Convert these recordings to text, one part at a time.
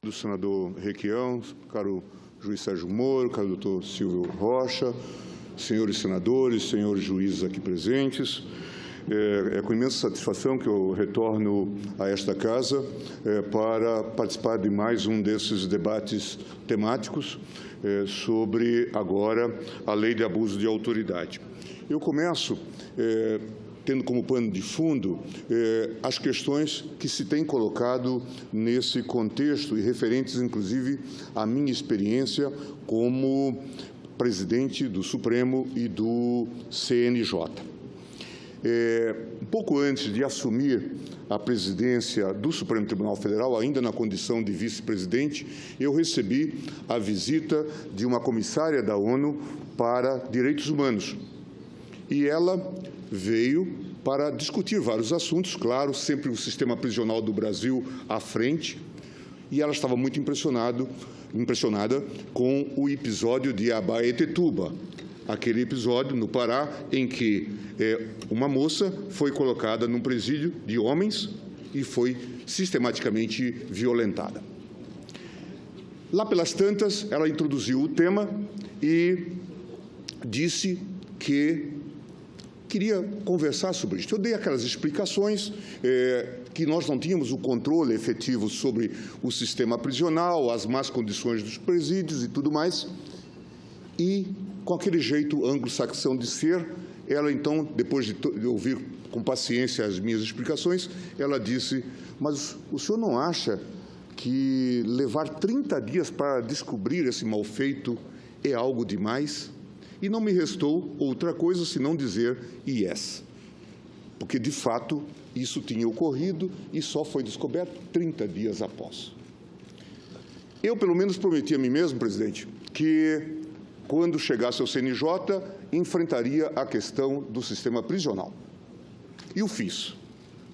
do senador Requião, caro juiz Sérgio Moro, caro doutor Silvio Rocha, senhores senadores, senhores juízes aqui presentes. É com imensa satisfação que eu retorno a esta casa para participar de mais um desses debates temáticos sobre, agora, a lei de abuso de autoridade. Eu começo tendo como pano de fundo as questões que se têm colocado nesse contexto e referentes, inclusive, à minha experiência como presidente do Supremo e do CNJ. Um pouco antes de assumir a presidência do Supremo Tribunal Federal, ainda na condição de vice-presidente, eu recebi a visita de uma comissária da ONU para Direitos Humanos. E ela veio para discutir vários assuntos, claro, sempre o sistema prisional do Brasil à frente, e ela estava muito impressionada com o episódio de Abaetetuba, aquele episódio no Pará em que uma moça foi colocada num presídio de homens e foi sistematicamente violentada. Lá pelas tantas, ela introduziu o tema e disse que queria conversar sobre isso. Eu dei aquelas explicações que nós não tínhamos o controle efetivo sobre o sistema prisional, as más condições dos presídios e tudo mais. E, com aquele jeito anglo-saxão de ser, ela então, depois de ouvir com paciência as minhas explicações, ela disse: mas o senhor não acha que levar 30 dias para descobrir esse mal-feito é algo demais? E não me restou outra coisa senão dizer yes, porque, de fato, isso tinha ocorrido e só foi descoberto 30 dias após. Eu, pelo menos, prometi a mim mesmo, presidente, que, quando chegasse ao CNJ, enfrentaria a questão do sistema prisional. E o fiz.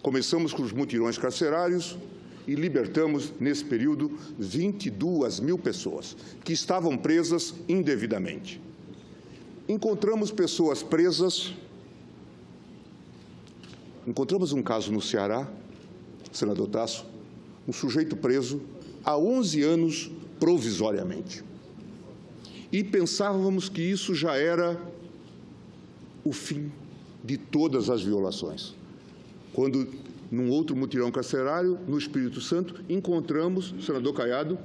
Começamos com os mutirões carcerários e libertamos, nesse período, 22 mil pessoas que estavam presas indevidamente. Encontramos pessoas presas. Encontramos um caso no Ceará, senador Tasso, um sujeito preso há 11 anos provisoriamente. E pensávamos que isso já era o fim de todas as violações. Quando, num outro mutirão carcerário, no Espírito Santo, encontramos, senador Caiado,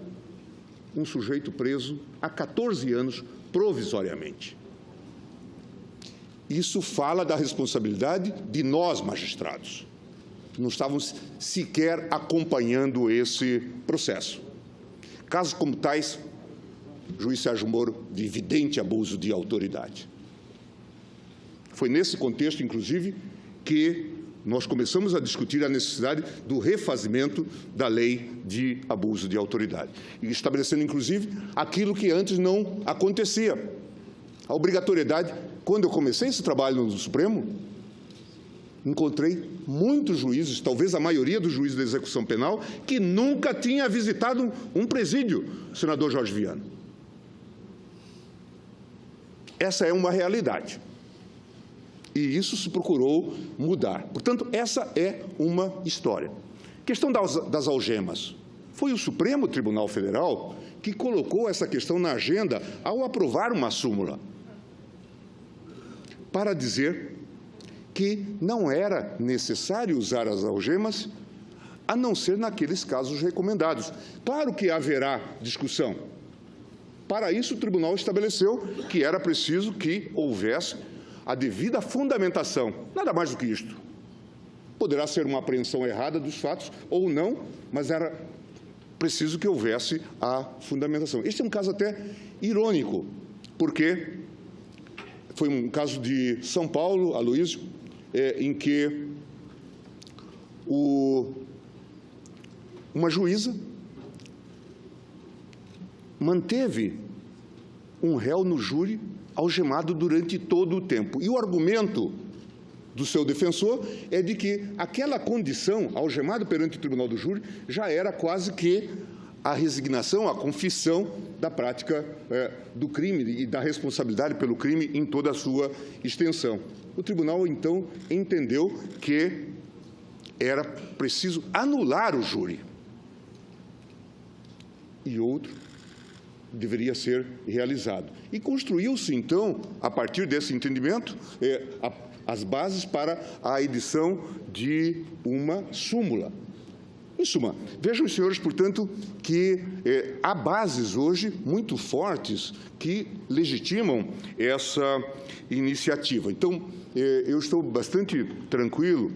um sujeito preso há 14 anos provisoriamente. Isso fala da responsabilidade de nós, magistrados. Não estávamos sequer acompanhando esse processo. Casos como tais, juiz Sérgio Moro, de evidente abuso de autoridade. Foi nesse contexto, inclusive, que nós começamos a discutir a necessidade do refazimento da lei de abuso de autoridade, e estabelecendo, inclusive, aquilo que antes não acontecia. A obrigatoriedade. Quando eu comecei esse trabalho no Supremo, encontrei muitos juízes, talvez a maioria dos juízes da execução penal, que nunca tinha visitado um presídio, senador Jorge Viana. Essa é uma realidade. E isso se procurou mudar. Portanto, essa é uma história. Questão das algemas. Foi o Supremo Tribunal Federal que colocou essa questão na agenda ao aprovar uma súmula, para dizer que não era necessário usar as algemas, a não ser naqueles casos recomendados. Claro que haverá discussão. Para isso, o tribunal estabeleceu que era preciso que houvesse a devida fundamentação, nada mais do que isto. Poderá ser uma apreensão errada dos fatos ou não, mas era preciso que houvesse a fundamentação. Este é um caso até irônico, porque foi um caso de São Paulo, Aloysio, em que uma juíza manteve um réu no júri algemado durante todo o tempo. E o argumento do seu defensor é de que aquela condição, algemado perante o tribunal do júri, já era quase que a resignação, a confissão da prática do crime e da responsabilidade pelo crime em toda a sua extensão. O tribunal, então, entendeu que era preciso anular o júri. e outro deveria ser realizado. E construiu-se, então, a partir desse entendimento, as bases para a edição de uma súmula. Em suma, vejam, senhores, portanto, que há bases hoje muito fortes que legitimam essa iniciativa. Então, eu estou bastante tranquilo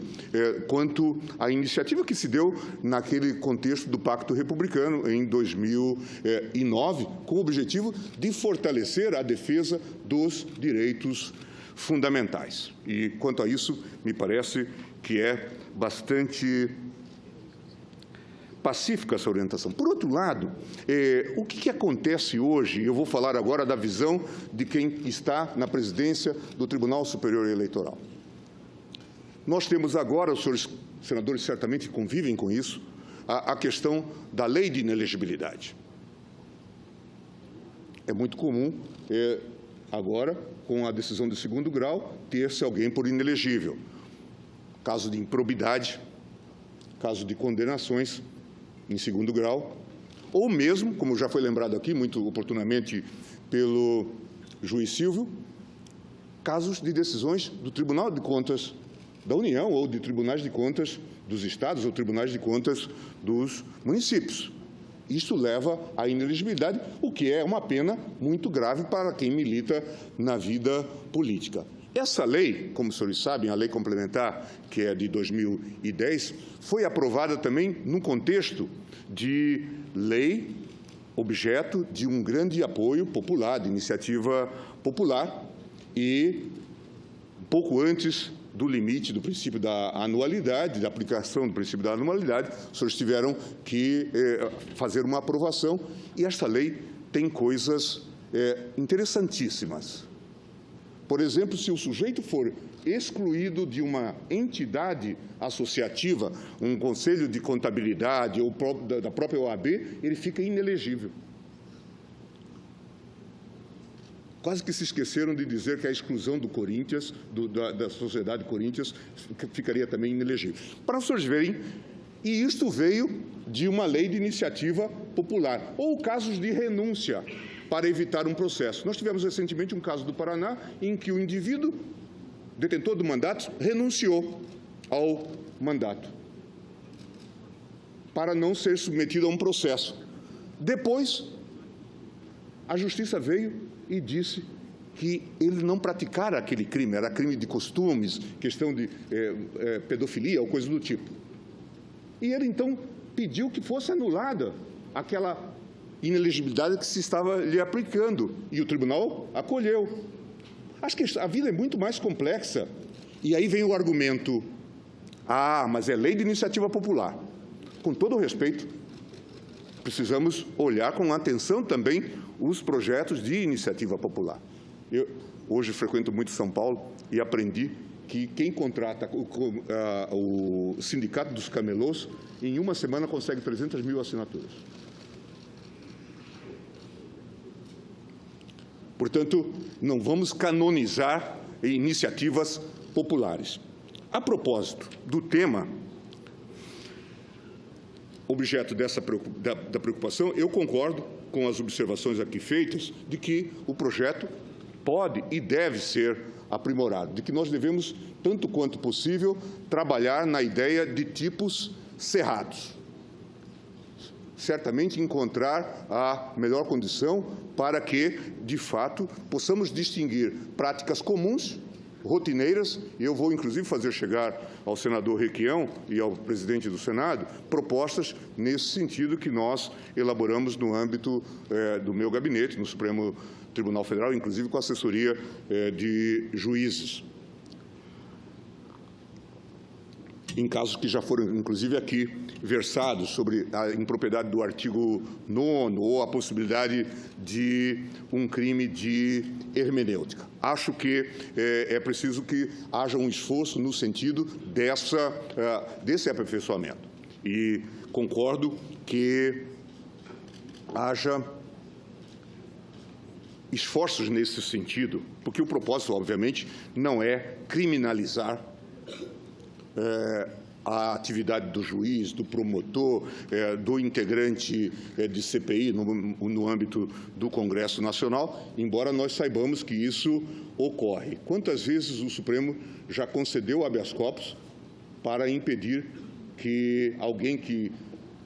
quanto à iniciativa que se deu naquele contexto do Pacto Republicano em 2009, com o objetivo de fortalecer a defesa dos direitos fundamentais. E, quanto a isso, me parece que é bastante pacífica essa orientação. Por outro lado, o que acontece hoje? Eu vou falar agora da visão de quem está na presidência do Tribunal Superior Eleitoral. Nós temos agora, os senhores senadores certamente convivem com isso, a questão da lei de inelegibilidade. É muito comum, agora, com a decisão de segundo grau, ter-se alguém por inelegível. Caso de improbidade, caso de condenações em segundo grau, ou mesmo, como já foi lembrado aqui, muito oportunamente pelo juiz Silvio, casos de decisões do Tribunal de Contas da União ou de tribunais de contas dos estados ou tribunais de contas dos municípios. Isso leva à inelegibilidade, o que é uma pena muito grave para quem milita na vida política. Essa lei, como os senhores sabem, a lei complementar, que é de 2010, foi aprovada também num contexto de lei objeto de um grande apoio popular, de iniciativa popular, e pouco antes do limite do princípio da anualidade, da aplicação do princípio da anualidade, os senhores tiveram que fazer uma aprovação, e esta lei tem coisas interessantíssimas. Por exemplo, se o sujeito for excluído de uma entidade associativa, um conselho de contabilidade ou da própria OAB, ele fica inelegível. Quase que se esqueceram de dizer que a exclusão do Corinthians, da Sociedade Corinthians, ficaria também inelegível. Para os senhores verem, e isto veio de uma lei de iniciativa popular, ou casos de renúncia para evitar um processo. Nós tivemos recentemente um caso do Paraná em que o indivíduo, detentor do mandato, renunciou ao mandato para não ser submetido a um processo. Depois, a Justiça veio e disse que ele não praticara aquele crime, era crime de costumes, questão de pedofilia ou coisa do tipo. E ele, então, pediu que fosse anulada aquela inelegibilidade que se estava lhe aplicando, e o tribunal acolheu. Acho que a vida é muito mais complexa. E aí vem o argumento, mas é lei de iniciativa popular. Com todo o respeito, precisamos olhar com atenção também os projetos de iniciativa popular. Eu hoje frequento muito São Paulo e aprendi que quem contrata o Sindicato dos Camelôs, em uma semana consegue 300 mil assinaturas. Portanto, não vamos canonizar iniciativas populares. A propósito do tema, objeto da preocupação, eu concordo com as observações aqui feitas de que o projeto pode e deve ser aprimorado, de que nós devemos, tanto quanto possível, trabalhar na ideia de tipos cerrados. Certamente encontrar a melhor condição para que, de fato, possamos distinguir práticas comuns, rotineiras, e eu vou, inclusive, fazer chegar ao senador Requião e ao presidente do Senado propostas nesse sentido que nós elaboramos no âmbito do meu gabinete, no Supremo Tribunal Federal, inclusive com a assessoria de juízes. Em casos que já foram, inclusive, aqui versados sobre a impropriedade do artigo 9º ou a possibilidade de um crime de hermenêutica. Acho que é preciso que haja um esforço no sentido desse aperfeiçoamento. E concordo que haja esforços nesse sentido, porque o propósito, obviamente, não é criminalizar a atividade do juiz, do promotor, do integrante de CPI no âmbito do Congresso Nacional, embora nós saibamos que isso ocorre. Quantas vezes o Supremo já concedeu habeas corpus para impedir que alguém que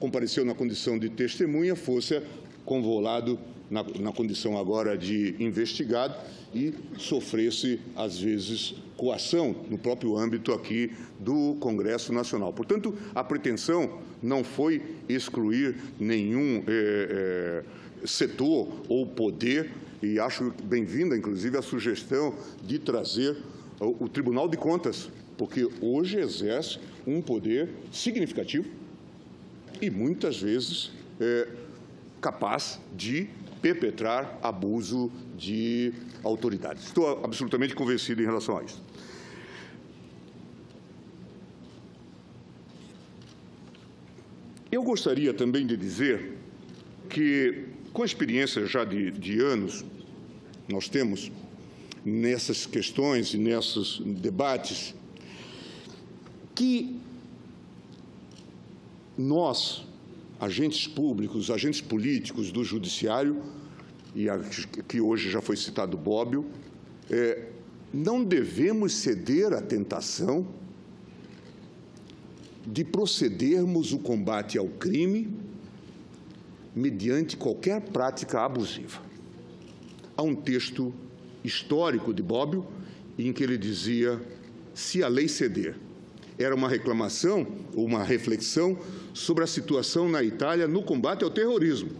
compareceu na condição de testemunha fosse convolado na condição agora de investigado e sofresse, às vezes, coação no próprio âmbito aqui do Congresso Nacional. Portanto, a pretensão não foi excluir nenhum setor ou poder, e acho bem-vinda, inclusive, a sugestão de trazer o Tribunal de Contas, porque hoje exerce um poder significativo e, muitas vezes, capaz de perpetrar abuso de autoridades. Estou absolutamente convencido em relação a isso. Eu gostaria também de dizer que, com a experiência já de anos, nós temos nessas questões e nesses debates, que nós, agentes públicos, agentes políticos do Judiciário, e que hoje já foi citado Bobbio, não devemos ceder à tentação de procedermos o combate ao crime mediante qualquer prática abusiva. Há um texto histórico de Bobbio em que ele dizia: se a lei ceder. Era uma reclamação, uma reflexão sobre a situação na Itália no combate ao terrorismo.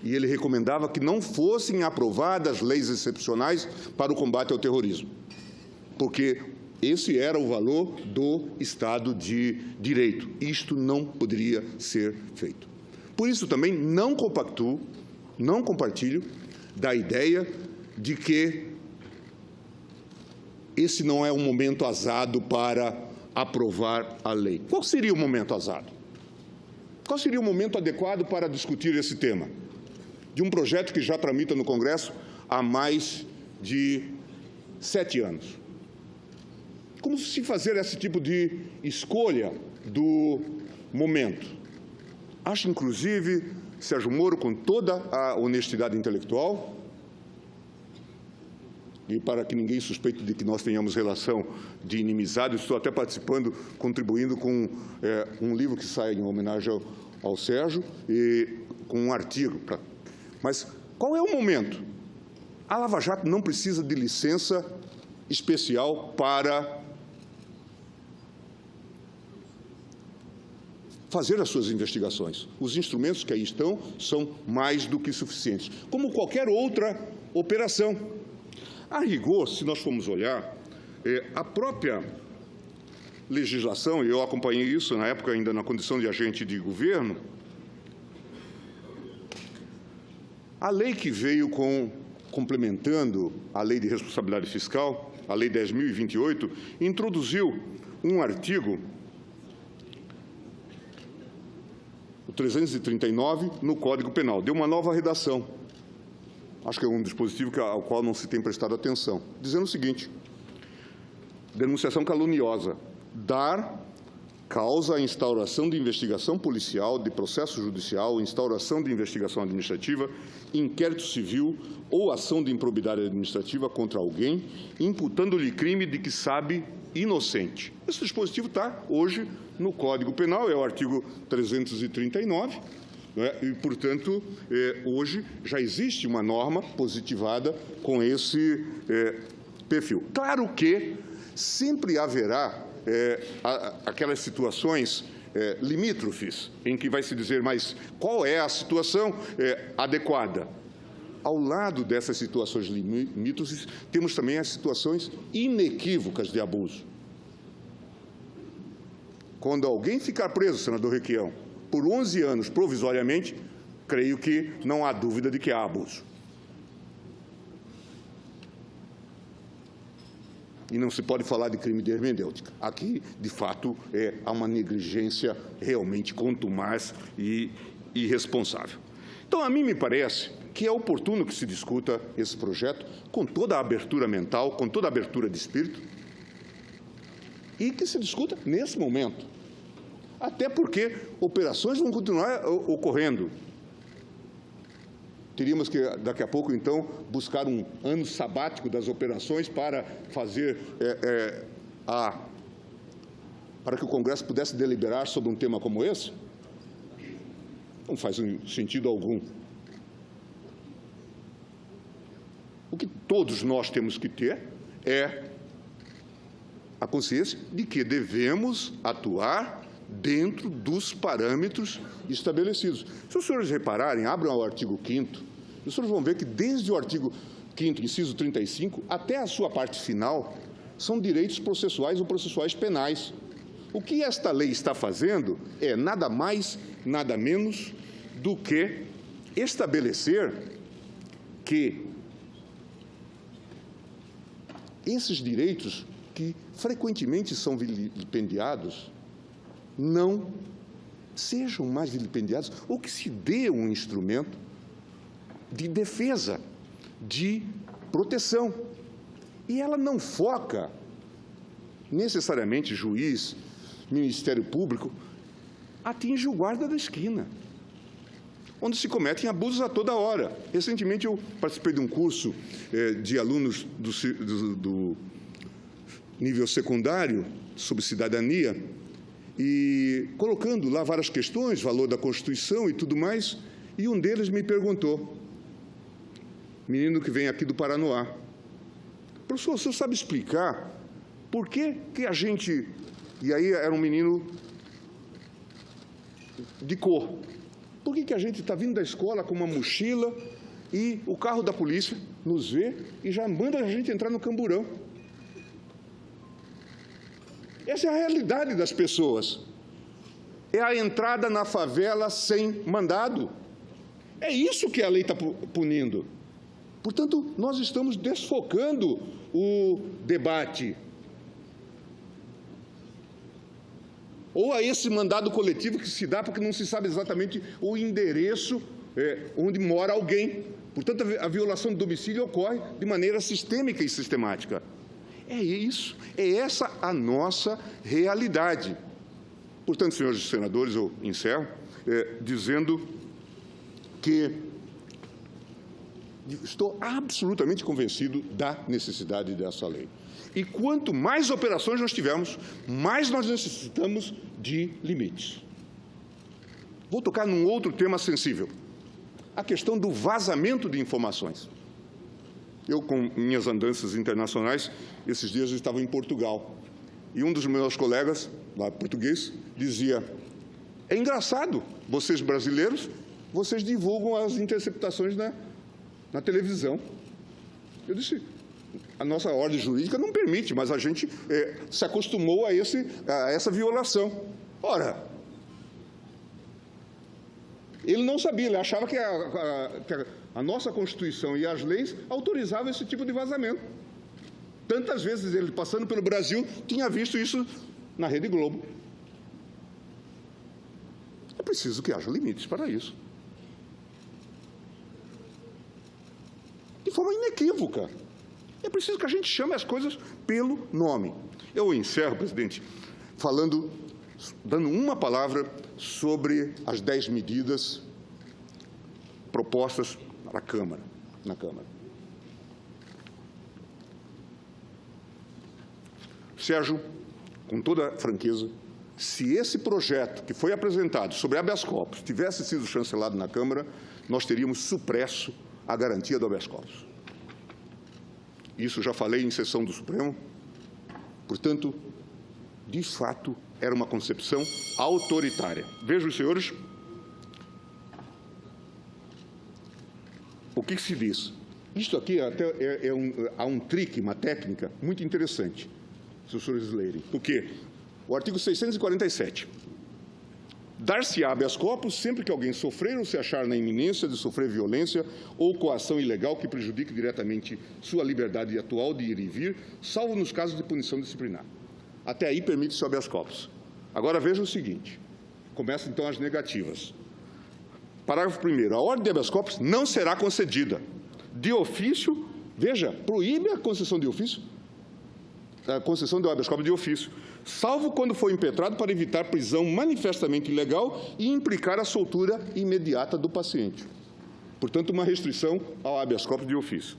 E ele recomendava que não fossem aprovadas leis excepcionais para o combate ao terrorismo, porque esse era o valor do Estado de Direito. Isto não poderia ser feito. Por isso também não compactuo, não compartilho da ideia de que esse não é um momento azado para aprovar a lei. Qual seria o momento azado? Qual seria o momento adequado para discutir esse tema? De um projeto que já tramita no Congresso há mais de 7 anos. Como se fazer esse tipo de escolha do momento? Acho, inclusive, Sérgio Moro, com toda a honestidade intelectual, e para que ninguém suspeite de que nós tenhamos relação de inimizade, estou até participando, contribuindo com um livro que sai em homenagem ao Sérgio, e com um artigo. Mas qual é o momento? A Lava Jato não precisa de licença especial para fazer as suas investigações. Os instrumentos que aí estão são mais do que suficientes, como qualquer outra operação. A rigor, se nós formos olhar, a própria legislação, e eu acompanhei isso na época ainda na condição de agente de governo, a lei que veio complementando a Lei de Responsabilidade Fiscal, a Lei 10.028, introduziu um artigo, o 339, no Código Penal. Deu uma nova redação. Acho que é um dispositivo ao qual não se tem prestado atenção, dizendo o seguinte: denunciação caluniosa, dar causa à instauração de investigação policial, de processo judicial, instauração de investigação administrativa, inquérito civil ou ação de improbidade administrativa contra alguém, imputando-lhe crime de que sabe inocente. Esse dispositivo está hoje no Código Penal, é o artigo 339, e, portanto, hoje já existe uma norma positivada com esse perfil. Claro que sempre haverá aquelas situações limítrofes, em que vai se dizer, mas qual é a situação adequada? Ao lado dessas situações limítrofes, temos também as situações inequívocas de abuso. Quando alguém ficar preso, senador Requião, por 11 anos provisoriamente, creio que não há dúvida de que há abuso. E não se pode falar de crime de hermenêutica. Aqui, de fato, há uma negligência realmente contumaz e irresponsável. Então, a mim me parece que é oportuno que se discuta esse projeto com toda a abertura mental, com toda a abertura de espírito, e que se discuta nesse momento. até porque operações vão continuar ocorrendo. Teríamos que, daqui a pouco, então, buscar um ano sabático das operações para fazer para que o Congresso pudesse deliberar sobre um tema como esse? Não faz sentido algum. O que todos nós temos que ter é a consciência de que devemos atuar dentro dos parâmetros estabelecidos. Se os senhores repararem, abram o artigo 5º, os senhores vão ver que desde o artigo 5º, inciso 35, até a sua parte final, são direitos processuais ou processuais penais. O que esta lei está fazendo é nada mais, nada menos do que estabelecer que esses direitos que frequentemente são vilipendiados não sejam mais vilipendiados, ou que se dê um instrumento de defesa, de proteção. E ela não foca necessariamente juiz, Ministério Público, atinge o guarda da esquina, onde se cometem abusos a toda hora. Recentemente, eu participei de um curso de alunos do nível secundário sobre cidadania, e colocando lá várias questões, valor da Constituição e tudo mais, e um deles me perguntou, menino que vem aqui do Paranoá, professor, o senhor sabe explicar por que a gente... E aí era um menino de cor. Por que a gente está vindo da escola com uma mochila e o carro da polícia nos vê e já manda a gente entrar no camburão? Essa é a realidade das pessoas. É a entrada na favela sem mandado. É isso que a lei está punindo. Portanto, nós estamos desfocando o debate. Ou a esse mandado coletivo que se dá porque não se sabe exatamente o endereço onde mora alguém. Portanto, a violação do domicílio ocorre de maneira sistêmica e sistemática. É isso, é essa a nossa realidade. Portanto, senhores senadores, eu encerro dizendo que estou absolutamente convencido da necessidade dessa lei. E quanto mais operações nós tivermos, mais nós necessitamos de limites. Vou tocar num outro tema sensível, a questão do vazamento de informações. Eu, com minhas andanças internacionais, esses dias eu estava em Portugal, e um dos meus colegas, lá português, dizia, é engraçado, vocês brasileiros, vocês divulgam as interceptações na televisão. Eu disse, a nossa ordem jurídica não permite, mas a gente se acostumou a essa violação. Ora, ele não sabia, ele achava que a nossa Constituição e as leis autorizavam esse tipo de vazamento. Tantas vezes ele, passando pelo Brasil, tinha visto isso na Rede Globo. É preciso que haja limites para isso. De forma inequívoca. É preciso que a gente chame as coisas pelo nome. Eu encerro, presidente, dando uma palavra sobre as 10 medidas propostas na Câmara. Sérgio, com toda franqueza, se esse projeto que foi apresentado sobre habeas corpus tivesse sido chancelado na Câmara, nós teríamos supresso a garantia do habeas corpus. Isso já falei em sessão do Supremo. Portanto, de fato, era uma concepção autoritária. Vejam, senhores, o que se diz. Isto aqui até há um trick, uma técnica muito interessante, se os senhores lerem. Por quê? O artigo 647. Dar-se-á habeas corpus sempre que alguém sofrer ou se achar na iminência de sofrer violência ou coação ilegal que prejudique diretamente sua liberdade atual de ir e vir, salvo nos casos de punição disciplinar. Até aí permite-se o habeas corpus. Agora veja o seguinte, começam então as negativas. Parágrafo 1º, a ordem de habeas corpus não será concedida. De ofício, veja, proíbe a concessão de ofício, a concessão do habeas corpus de ofício, salvo quando for impetrado para evitar prisão manifestamente ilegal e implicar a soltura imediata do paciente. Portanto, uma restrição ao habeas corpus de ofício.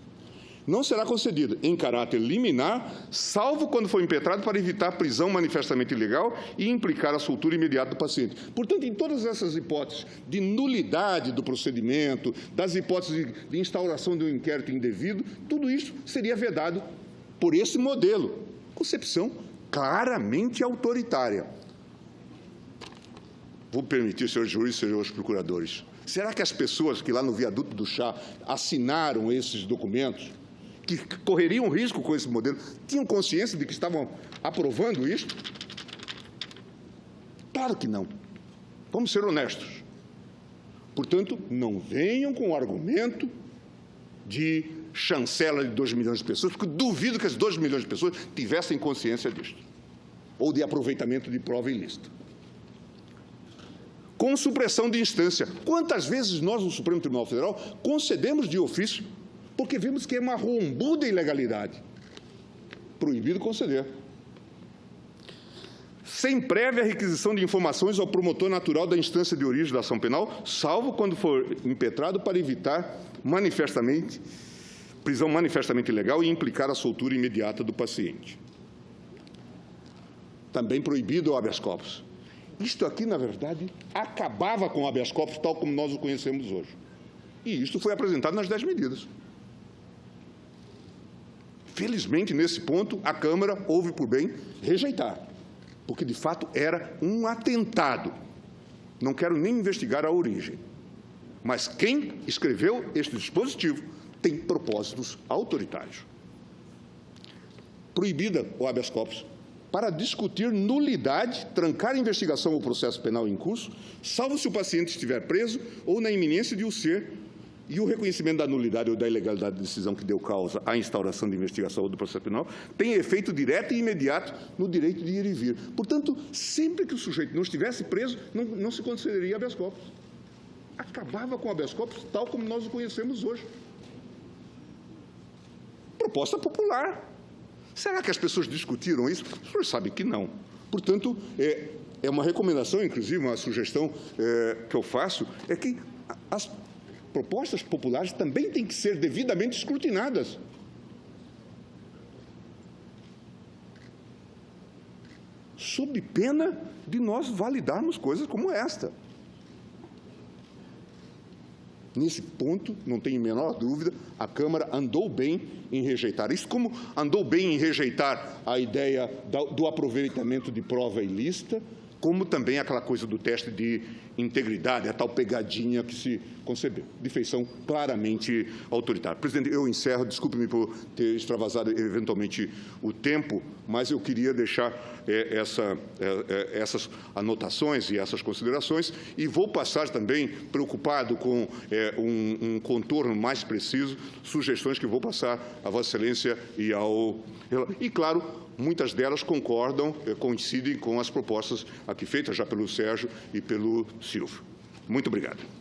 Não será concedida em caráter liminar, salvo quando for impetrado para evitar prisão manifestamente ilegal e implicar a soltura imediata do paciente. Portanto, em todas essas hipóteses de nulidade do procedimento, das hipóteses de instauração de um inquérito indevido, tudo isso seria vedado por esse modelo. Concepção claramente autoritária. Vou permitir, senhores juízes e senhores procuradores, será que as pessoas que lá no viaduto do Chá assinaram esses documentos, que correriam risco com esse modelo, tinham consciência de que estavam aprovando isso? Claro que não. Vamos ser honestos. Portanto, não venham com o argumento de chancela de 2 milhões de pessoas, porque duvido que as 2 milhões de pessoas tivessem consciência disso, ou de aproveitamento de prova ilícita. Com supressão de instância. Quantas vezes nós, no Supremo Tribunal Federal, concedemos de ofício porque vimos que é uma rombuda ilegalidade? Proibido conceder. Sem prévia requisição de informações ao promotor natural da instância de origem da ação penal, salvo quando for impetrado para evitar prisão manifestamente ilegal e implicar a soltura imediata do paciente. Também proibido o habeas corpus. Isto aqui, na verdade, acabava com o habeas corpus tal como nós o conhecemos hoje. E isto foi apresentado nas 10 medidas. Felizmente, nesse ponto, a Câmara houve por bem rejeitar, porque, de fato, era um atentado. Não quero nem investigar a origem, mas quem escreveu este dispositivo tem propósitos autoritários. Proibida o habeas corpus para discutir nulidade, trancar a investigação ou processo penal em curso, salvo se o paciente estiver preso ou na iminência de o ser, e o reconhecimento da nulidade ou da ilegalidade da decisão que deu causa à instauração de investigação ou do processo penal tem efeito direto e imediato no direito de ir e vir. Portanto, sempre que o sujeito não estivesse preso, não se concederia habeas corpus. Acabava com o habeas corpus tal como nós o conhecemos hoje. Proposta popular. Será que as pessoas discutiram isso? Os senhores sabem que não. Portanto, é uma recomendação, inclusive, uma sugestão que eu faço, é que as propostas populares também têm que ser devidamente escrutinadas. Sob pena de nós validarmos coisas como esta. Nesse ponto, não tenho a menor dúvida, a Câmara andou bem em rejeitar isso, como andou bem em rejeitar a ideia do aproveitamento de prova ilícita, como também aquela coisa do teste de integridade, a tal pegadinha que se concebeu, de feição claramente autoritária. Presidente, eu encerro, desculpe-me por ter extravasado eventualmente o tempo, mas eu queria deixar essas anotações e essas considerações, e vou passar também, preocupado com um contorno mais preciso, sugestões que vou passar a Vossa Excelência e ao... E, claro, muitas delas coincidem com as propostas aqui feitas já pelo Sérgio e pelo Silvio. Muito obrigado.